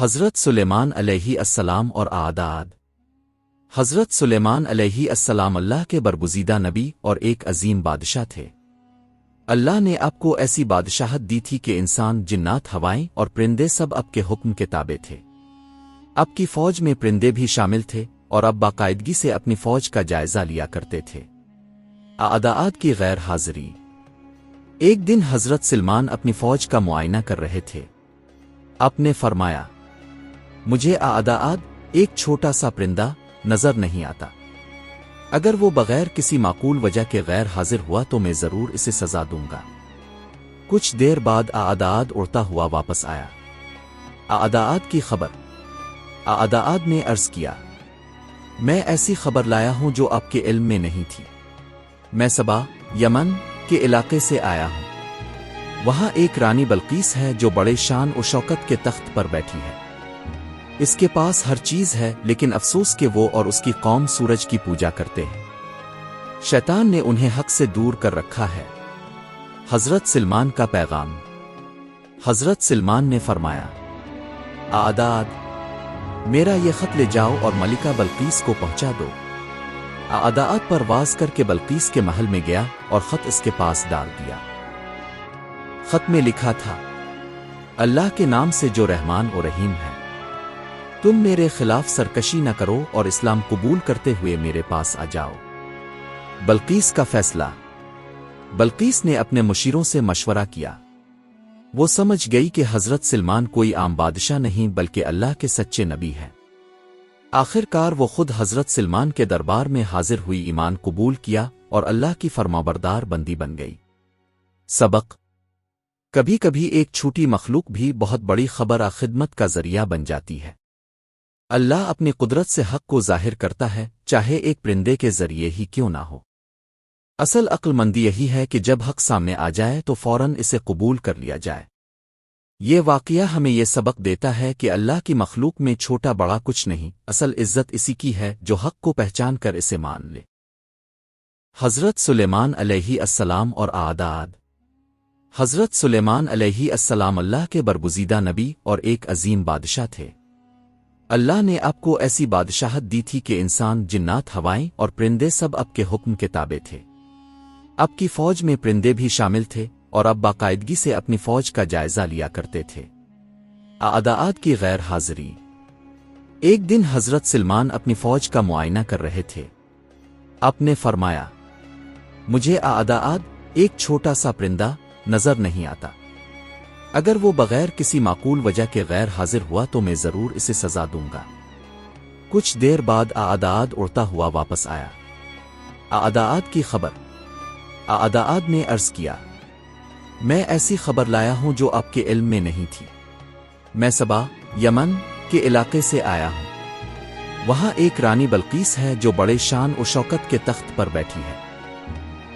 حضرت سلیمان علیہ السلام اور اعداد۔ حضرت سلیمان علیہ السلام اللہ کے برگزیدہ نبی اور ایک عظیم بادشاہ تھے۔ اللہ نے آپ کو ایسی بادشاہت دی تھی کہ انسان، جنات، ہوائیں اور پرندے سب آپ کے حکم کے تابع تھے۔ آپ کی فوج میں پرندے بھی شامل تھے اور آپ باقاعدگی سے اپنی فوج کا جائزہ لیا کرتے تھے۔ اعداد کی غیر حاضری۔ ایک دن حضرت سلمان اپنی فوج کا معائنہ کر رہے تھے۔ آپ نے فرمایا، مجھے اعداد ایک چھوٹا سا پرندہ نظر نہیں آتا۔ اگر وہ بغیر کسی معقول وجہ کے غیر حاضر ہوا تو میں ضرور اسے سزا دوں گا۔ کچھ دیر بعد اعداد اڑتا ہوا واپس آیا۔ اعداد کی خبر۔ اعداد نے عرض کیا، میں ایسی خبر لایا ہوں جو آپ کے علم میں نہیں تھی۔ میں سبا، یمن کے علاقے سے آیا ہوں۔ وہاں ایک رانی بلقیس ہے جو بڑے شان و شوکت کے تخت پر بیٹھی ہے۔ اس کے پاس ہر چیز ہے، لیکن افسوس کہ وہ اور اس کی قوم سورج کی پوجا کرتے ہیں۔ شیطان نے انہیں حق سے دور کر رکھا ہے۔ حضرت سلمان کا پیغام۔ حضرت سلمان نے فرمایا، اعداد، میرا یہ خط لے جاؤ اور ملکہ بلقیس کو پہنچا دو۔ اعداد پرواز کر کے بلقیس کے محل میں گیا اور خط اس کے پاس ڈال دیا۔ خط میں لکھا تھا، اللہ کے نام سے جو رحمان و رحیم ہے، تم میرے خلاف سرکشی نہ کرو اور اسلام قبول کرتے ہوئے میرے پاس آ جاؤ۔ بلقیس کا فیصلہ۔ بلقیس نے اپنے مشیروں سے مشورہ کیا۔ وہ سمجھ گئی کہ حضرت سلمان کوئی عام بادشاہ نہیں بلکہ اللہ کے سچے نبی ہیں۔ آخر کار وہ خود حضرت سلمان کے دربار میں حاضر ہوئی، ایمان قبول کیا اور اللہ کی فرمانبردار بندی بن گئی۔ سبق۔ کبھی کبھی ایک چھوٹی مخلوق بھی بہت بڑی خبر خدمت کا ذریعہ بن جاتی ہے۔ اللہ اپنی قدرت سے حق کو ظاہر کرتا ہے، چاہے ایک پرندے کے ذریعے ہی کیوں نہ ہو۔ اصل عقل مندی یہی ہے کہ جب حق سامنے آ جائے تو فوراً اسے قبول کر لیا جائے۔ یہ واقعہ ہمیں یہ سبق دیتا ہے کہ اللہ کی مخلوق میں چھوٹا بڑا کچھ نہیں، اصل عزت اسی کی ہے جو حق کو پہچان کر اسے مان لے۔ حضرت سلیمان علیہ السلام اور اعداد۔ حضرت سلیمان علیہ السلام اللہ کے برگزیدہ نبی اور ایک عظیم بادشاہ تھے۔ اللہ نے آپ کو ایسی بادشاہت دی تھی کہ انسان، جنات، ہوائیں اور پرندے سب آپ کے حکم کے تابع تھے۔ آپ کی فوج میں پرندے بھی شامل تھے اور آپ باقاعدگی سے اپنی فوج کا جائزہ لیا کرتے تھے۔ اعداد کی غیر حاضری۔ ایک دن حضرت سلمان اپنی فوج کا معائنہ کر رہے تھے۔ آپ نے فرمایا، مجھے اعداد ایک چھوٹا سا پرندہ نظر نہیں آتا۔ اگر وہ بغیر کسی معقول وجہ کے غیر حاضر ہوا تو میں ضرور اسے سزا دوں گا۔ کچھ دیر بعد اعداد اڑتا ہوا واپس آیا۔ اعداد کی خبر۔ اعداد نے عرض کیا، میں ایسی خبر لایا ہوں جو آپ کے علم میں نہیں تھی۔ میں سبا، یمن کے علاقے سے آیا ہوں۔ وہاں ایک رانی بلقیس ہے جو بڑے شان و شوکت کے تخت پر بیٹھی ہے۔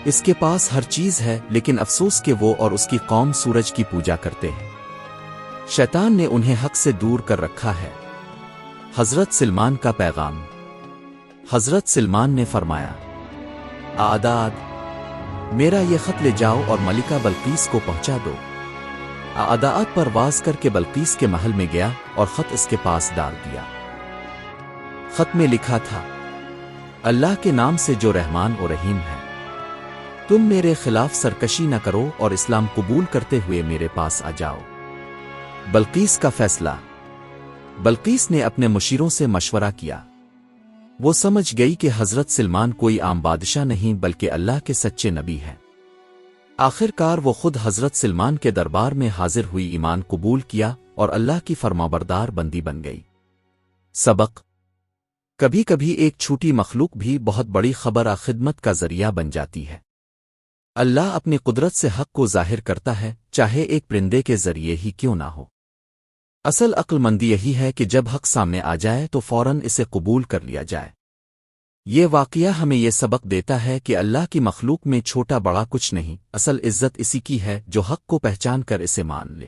اس کے پاس ہر چیز ہے، لیکن افسوس کہ وہ اور اس کی قوم سورج کی پوجا کرتے ہیں۔ شیطان نے انہیں حق سے دور کر رکھا ہے۔ حضرت سلمان کا پیغام۔ حضرت سلمان نے فرمایا، اعداد، میرا یہ خط لے جاؤ اور ملکہ بلقیس کو پہنچا دو۔ اعداد پرواز کر کے بلقیس کے محل میں گیا اور خط اس کے پاس ڈال دیا۔ خط میں لکھا تھا، اللہ کے نام سے جو رحمان و رحیم ہے، تم میرے خلاف سرکشی نہ کرو اور اسلام قبول کرتے ہوئے میرے پاس آ جاؤ۔ بلقیس کا فیصلہ۔ بلقیس نے اپنے مشیروں سے مشورہ کیا۔ وہ سمجھ گئی کہ حضرت سلمان کوئی عام بادشاہ نہیں بلکہ اللہ کے سچے نبی ہیں۔ آخر کار وہ خود حضرت سلمان کے دربار میں حاضر ہوئی، ایمان قبول کیا اور اللہ کی فرمانبردار بندی بن گئی۔ سبق۔ کبھی کبھی ایک چھوٹی مخلوق بھی بہت بڑی خبر خدمت کا ذریعہ بن جاتی ہے۔ اللہ اپنی قدرت سے حق کو ظاہر کرتا ہے، چاہے ایک پرندے کے ذریعے ہی کیوں نہ ہو۔ اصل عقل مندی یہی ہے کہ جب حق سامنے آ جائے تو فوراً اسے قبول کر لیا جائے۔ یہ واقعہ ہمیں یہ سبق دیتا ہے کہ اللہ کی مخلوق میں چھوٹا بڑا کچھ نہیں، اصل عزت اسی کی ہے جو حق کو پہچان کر اسے مان لے۔